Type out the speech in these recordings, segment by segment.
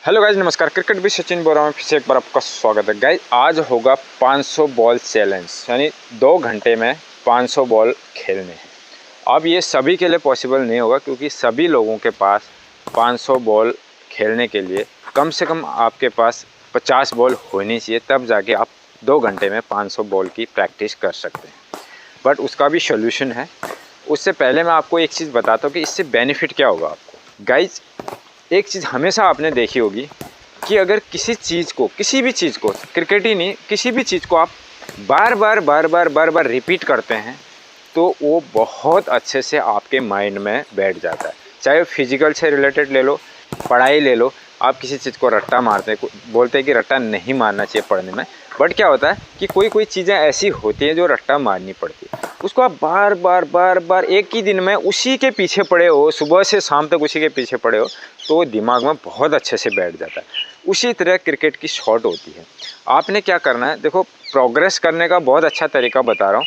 Hello guys, नमस्कार। Cricket भी सचिन बोल रहा हूँ, फिर से एक बार आपका स्वागत है। गाइज आज होगा 500 बॉल चैलेंज, यानी 2 घंटे में 500 बॉल खेलने हैं। अब ये सभी के लिए पॉसिबल नहीं होगा, क्योंकि सभी लोगों के पास 500 बॉल खेलने के लिए कम से कम आपके पास 50 बॉल होनी चाहिए, तब जाके आप 2 घंटे में 500 बॉल की प्रैक्टिस कर सकते हैं। बट उसका भी सोल्यूशन है। उससे पहले मैं आपको एक चीज़ बताता हूँ कि इससे बेनिफिट क्या होगा आपको। गाइज एक चीज़ हमेशा आपने देखी होगी कि अगर किसी चीज़ को, किसी भी चीज़ को, क्रिकेट ही नहीं किसी भी चीज़ को आप बार बार रिपीट करते हैं तो वो बहुत अच्छे से आपके माइंड में बैठ जाता है। चाहे फिजिकल से रिलेटेड ले लो, पढ़ाई ले लो। आप किसी चीज़ को रट्टा मारते हैं, बोलते हैं कि रट्टा नहीं मारना चाहिए पढ़ने में, बट क्या होता है कि कोई चीज़ें ऐसी होती हैं जो रट्टा मारनी पड़ती है। उसको आप बार एक ही दिन में उसी के पीछे पड़े हो, सुबह से शाम तक उसी के पीछे पड़े हो, तो दिमाग में बहुत अच्छे से बैठ जाता है। उसी तरह क्रिकेट की शॉट होती है। आपने क्या करना है, देखो प्रोग्रेस करने का बहुत अच्छा तरीका बता रहा हूँ।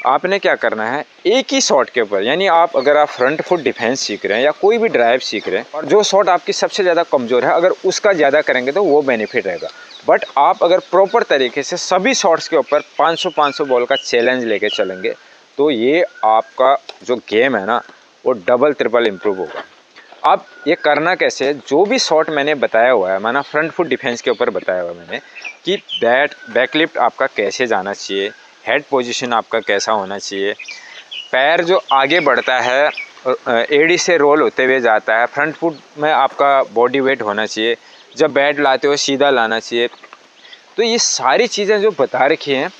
आपने क्या करना है, एक ही शॉट के ऊपर, यानी अगर आप फ्रंट फुट डिफेंस सीख रहे हैं या कोई भी ड्राइव सीख रहे हैं और जो शॉट आपकी सबसे ज़्यादा कमज़ोर है, अगर उसका ज़्यादा करेंगे तो वो बेनिफिट रहेगा। बट आप अगर प्रॉपर तरीके से सभी शॉट्स के ऊपर 500 बॉल का चैलेंज लेके चलेंगे तो ये आपका जो गेम है ना, वो डबल ट्रिपल इम्प्रूव होगा। अब ये करना कैसे है, जो भी शॉट मैंने बताया हुआ है, माना फ्रंट फुट डिफेंस के ऊपर बताया हुआ है मैंने कि बैकलिफ्ट आपका कैसे जाना चाहिए, हेड पोजीशन आपका कैसा होना चाहिए, पैर जो आगे बढ़ता है एड़ी से रोल होते हुए जाता है, फ्रंट फुट में आपका बॉडी वेट होना चाहिए, जब बैट लाते हो सीधा लाना चाहिए। तो ये सारी चीज़ें जो बता रखी हैं,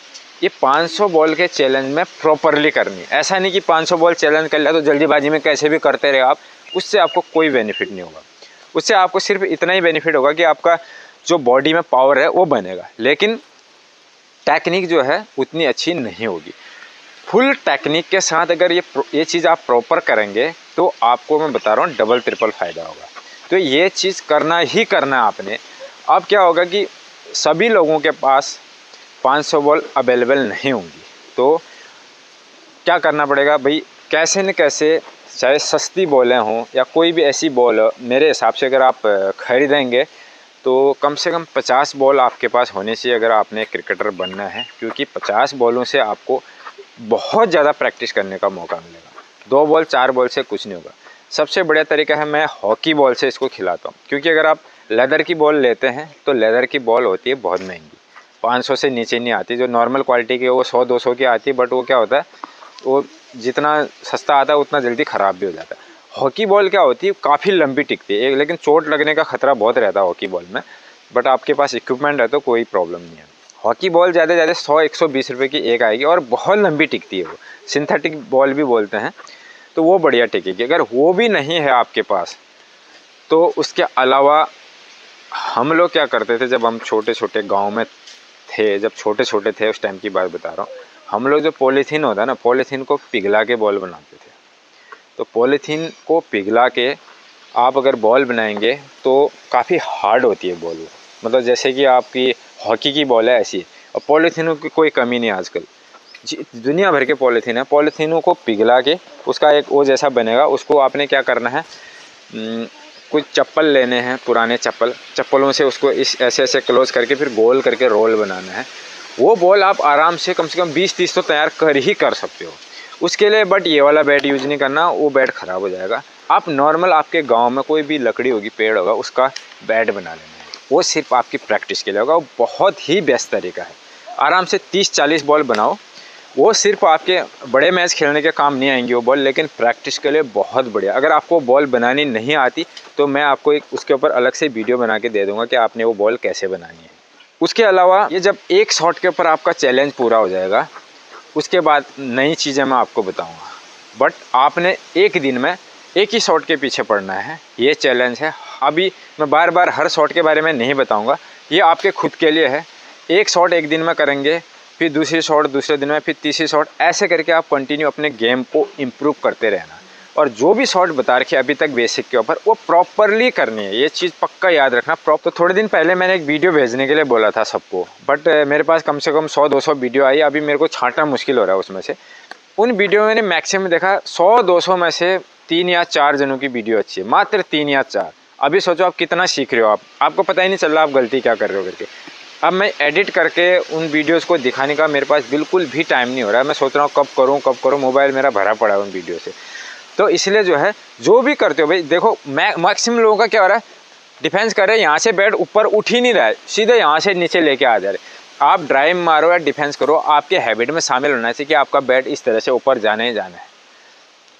ये 500 बॉल के चैलेंज में प्रॉपरली करनी है। ऐसा नहीं कि 500 बॉल चैलेंज कर लिया तो जल्दीबाजी में कैसे भी करते रहे आप, उससे आपको कोई बेनिफिट नहीं होगा। उससे आपको सिर्फ इतना ही बेनिफिट होगा कि आपका जो बॉडी में पावर है वो बनेगा, लेकिन टेक्निक जो है उतनी अच्छी नहीं होगी। फुल टेक्निक के साथ अगर ये चीज़ आप प्रॉपर करेंगे तो आपको मैं बता रहा हूँ डबल ट्रिपल फ़ायदा होगा। तो ये चीज़ करना ही करना है आपने। अब क्या होगा कि सभी लोगों के पास 500 बॉल अवेलेबल नहीं होंगी, तो क्या करना पड़ेगा भाई, कैसे न कैसे, चाहे सस्ती बॉलें हों या कोई भी ऐसी बॉल हो, मेरे हिसाब से अगर आप ख़रीदेंगे तो कम से कम 50 बॉल आपके पास होने चाहिए अगर आपने क्रिकेटर बनना है, क्योंकि 50 बॉलों से आपको बहुत ज़्यादा प्रैक्टिस करने का मौका मिलेगा। 2 बॉल 4 बॉल से कुछ नहीं होगा। सबसे बढ़िया तरीका है, मैं हॉकी बॉल से इसको खिलाता हूँ, क्योंकि अगर आप लेदर की बॉल लेते हैं तो लेदर की बॉल होती है बहुत महंगी, 500 से नीचे नहीं आती। जो नॉर्मल क्वालिटी की वो 100-200 की आती है, बट वो क्या होता है, वो जितना सस्ता आता है उतना जल्दी ख़राब भी हो जाता है। हॉकी बॉल क्या होती है, काफ़ी लंबी टिकती है, लेकिन चोट लगने का खतरा बहुत रहता है हॉकी बॉल में, बट आपके पास इक्विपमेंट है तो कोई प्रॉब्लम नहीं है। हॉकी बॉल ज़्यादा से ज़्यादा 100-120 रुपये की एक आएगी और बहुत लंबी टिकती है, वो सिंथेटिक बॉल भी बोलते हैं, तो वो बढ़िया टिकेगी। अगर वो भी नहीं है आपके पास तो उसके अलावा हम लोग क्या करते थे, जब हम छोटे छोटे गाँव में थे, जब छोटे छोटे थे उस टाइम की बात बता रहा हूँ, हम लोग जो पॉलीथीन होता है ना, पॉलीथीन को पिघला के बॉल बनाते थे। तो पॉलीथीन को पिघला के आप अगर बॉल बनाएंगे तो काफ़ी हार्ड होती है बॉल, मतलब जैसे कि आपकी हॉकी की बॉल है ऐसी। और पॉलीथीनों की कोई कमी नहीं आजकल, दुनिया भर के पॉलीथीन है। पॉलीथीनों को पिघला के उसका एक वो जैसा बनेगा, उसको आपने क्या करना है, कुछ चप्पल लेने हैं, पुराने चप्पलों से उसको इस ऐसे ऐसे क्लोज करके फिर गोल करके रोल बनाना है। वो बॉल आप आराम से कम 20-30 तो तैयार कर सकते हो उसके लिए। बट ये वाला बैट यूज़ नहीं करना, वो बैट ख़राब हो जाएगा। आप नॉर्मल आपके गांव में कोई भी लकड़ी होगी, पेड़ होगा, उसका बैट बना लेना है। वो सिर्फ आपकी प्रैक्टिस के लिए होगा, वो बहुत ही बेस्ट तरीका है। आराम से 30-40 बॉल बनाओ, वो सिर्फ आपके बड़े मैच खेलने के काम नहीं आएंगी वो बॉल, लेकिन प्रैक्टिस के लिए बहुत बढ़िया। अगर आपको बॉल बनानी नहीं आती तो मैं आपको एक उसके ऊपर अलग से वीडियो बना के दे दूँगा कि आपने वो बॉल कैसे बनानी है। उसके अलावा ये जब एक शॉट के ऊपर आपका चैलेंज पूरा हो जाएगा, उसके बाद नई चीज़ें मैं आपको बताऊंगा। बट आपने एक दिन में एक ही शॉट के पीछे पड़ना है, ये चैलेंज है। अभी मैं बार बार हर शॉट के बारे में नहीं बताऊंगा, ये आपके खुद के लिए है। एक शॉट एक दिन में करेंगे, फिर दूसरी शॉट दूसरे दिन में, फिर तीसरी शॉट, ऐसे करके आप कंटिन्यू अपने गेम को इम्प्रूव करते रहना। और जो भी शॉट बता रखे अभी तक बेसिक के ऊपर, वो प्रॉपरली करनी है, ये चीज़ पक्का याद रखना। तो थोड़े दिन पहले मैंने एक वीडियो भेजने के लिए बोला था सबको, बट मेरे पास कम से कम 100-200 वीडियो आई। अभी मेरे को छांटना मुश्किल हो रहा है उसमें से। उन वीडियो में मैंने मैक्सिमम देखा 100-200 में से 3 या 4 जनों की वीडियो अच्छी है, मात्र 3 या 4। अभी सोचो आप कितना सीख रहे हो, आपको पता ही नहीं चल रहा आप गलती क्या कर रहे हो करके। अब मैं एडिट करके उन वीडियोस को दिखाने का मेरे पास बिल्कुल भी टाइम नहीं हो रहा है। मैं सोच रहा हूँ कब करूँ, मोबाइल मेरा भरा पड़ा है उन वीडियो से। तो इसलिए जो है जो भी करते हो भाई, देखो मैक्सिमम लोगों का क्या हो रहा है, डिफेंस कर रहे हैं, यहाँ से बैट ऊपर उठ ही नहीं रहा है, सीधे यहाँ से नीचे लेके आ जा रहे। आप ड्राइव मारो या डिफेंस करो, आपके हैबिट में शामिल होना चाहिए कि आपका बैट इस तरह से ऊपर जाना ही जाना है।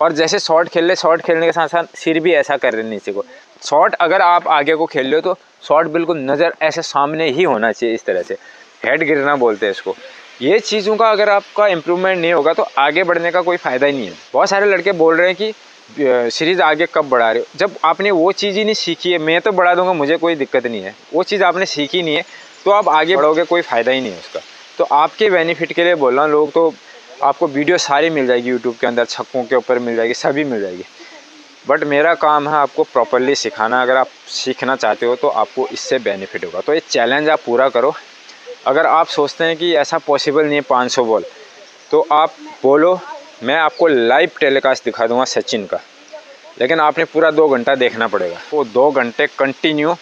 और जैसे शॉट खेल ले, शॉट खेलने के साथ साथ सिर भी ऐसा कर रहे हैं नीचे को। शॉट अगर आप आगे को खेल रहे हो तो शॉट बिल्कुल नज़र ऐसे सामने ही होना चाहिए, इस तरह से हेड गिरना बोलते हैं इसको। ये चीज़ों का अगर आपका इम्प्रूवमेंट नहीं होगा तो आगे बढ़ने का कोई फ़ायदा ही नहीं है। बहुत सारे लड़के बोल रहे हैं कि सीरीज़ आगे कब बढ़ा रहे हो, जब आपने वो चीज़ ही नहीं सीखी है। मैं तो बढ़ा दूंगा, मुझे कोई दिक्कत नहीं है, वो चीज़ आपने सीखी नहीं है तो आप आगे बढ़ोगे, कोई फ़ायदा ही नहीं है उसका। तो आपके बेनिफिट के लिए बोल रहा हूँ, लोग तो आपको वीडियो सारी मिल जाएगी यूट्यूब के अंदर, छक्कों के ऊपर मिल जाएगी, सभी मिल जाएगी, बट मेरा काम है आपको प्रॉपरली सिखाना। अगर आप सीखना चाहते हो तो आपको इससे बेनिफिट होगा। तो ये चैलेंज आप पूरा करो। अगर आप सोचते हैं कि ऐसा पॉसिबल नहीं है 500 बॉल, तो आप बोलो, मैं आपको लाइव टेलीकास्ट दिखा दूंगा सचिन का, लेकिन आपने पूरा 2 घंटा देखना पड़ेगा। वो 2 घंटे कंटिन्यू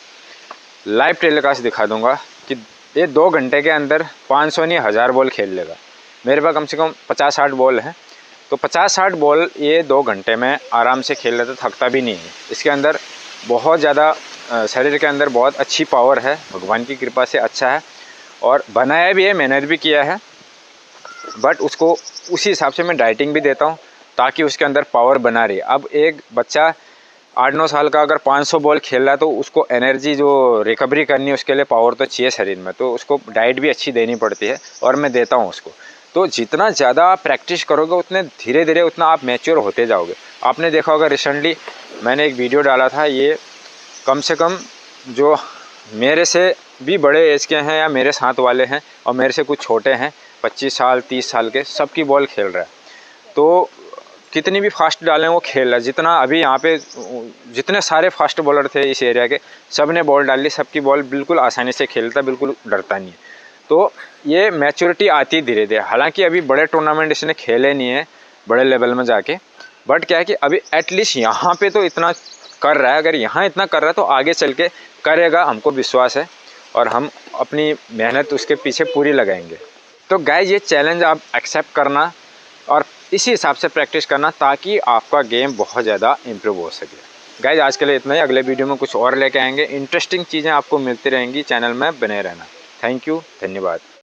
लाइव टेलीकास्ट दिखा दूंगा कि ये 2 घंटे के अंदर 500 नहीं 1000 बॉल खेल लेगा। मेरे पास कम से कम 50-60 बॉल हैं, तो 50-60 बॉल ये 2 घंटे में आराम से खेल लेता, थकता भी नहीं है। इसके अंदर बहुत ज़्यादा शरीर के अंदर बहुत अच्छी पावर है, भगवान की कृपा से अच्छा है, और बनाया भी है, मेहनत भी किया है, बट उसको उसी हिसाब से मैं डाइटिंग भी देता हूँ ताकि उसके अंदर पावर बना रही। अब एक बच्चा 8-9 साल का अगर 500 बॉल खेल रहा है तो उसको एनर्जी जो रिकवरी करनी है उसके लिए पावर तो चाहिए शरीर में, तो उसको डाइट भी अच्छी देनी पड़ती है और मैं देता हूँ उसको। तो जितना ज़्यादा आप प्रैक्टिस करोगे उतने धीरे धीरे उतना आप मैच्योर होते जाओगे। आपने देखा होगा रिसेंटली मैंने एक वीडियो डाला था, ये कम से कम जो मेरे से भी बड़े एज के हैं या मेरे साथ वाले हैं और मेरे से कुछ छोटे हैं, 25 साल 30 साल के, सबकी बॉल खेल रहा है। तो कितनी भी फास्ट डालें वो खेल रहा है। जितना अभी यहाँ पे जितने सारे फास्ट बॉलर थे इस एरिया के, सब ने बॉल डाल ली, सबकी बॉल बिल्कुल आसानी से खेलता, बिल्कुल डरता नहीं है। तो ये मैच्योरिटी आती धीरे धीरे। हालांकि अभी बड़े टूर्नामेंट इसने खेले नहीं है बड़े लेवल में जाके, बट क्या है कि अभी एटलीस्ट यहाँ पे तो इतना कर रहा है। अगर यहाँ इतना कर रहा है तो आगे चल के करेगा, हमको विश्वास है, और हम अपनी मेहनत उसके पीछे पूरी लगाएंगे। तो गाइस ये चैलेंज आप एक्सेप्ट करना और इसी हिसाब से प्रैक्टिस करना ताकि आपका गेम बहुत ज़्यादा इम्प्रूव हो सके। गाइस आज के लिए इतना ही, अगले वीडियो में कुछ और लेके आएंगे। इंटरेस्टिंग चीज़ें आपको मिलती रहेंगी, चैनल में बने रहना। थैंक यू, धन्यवाद।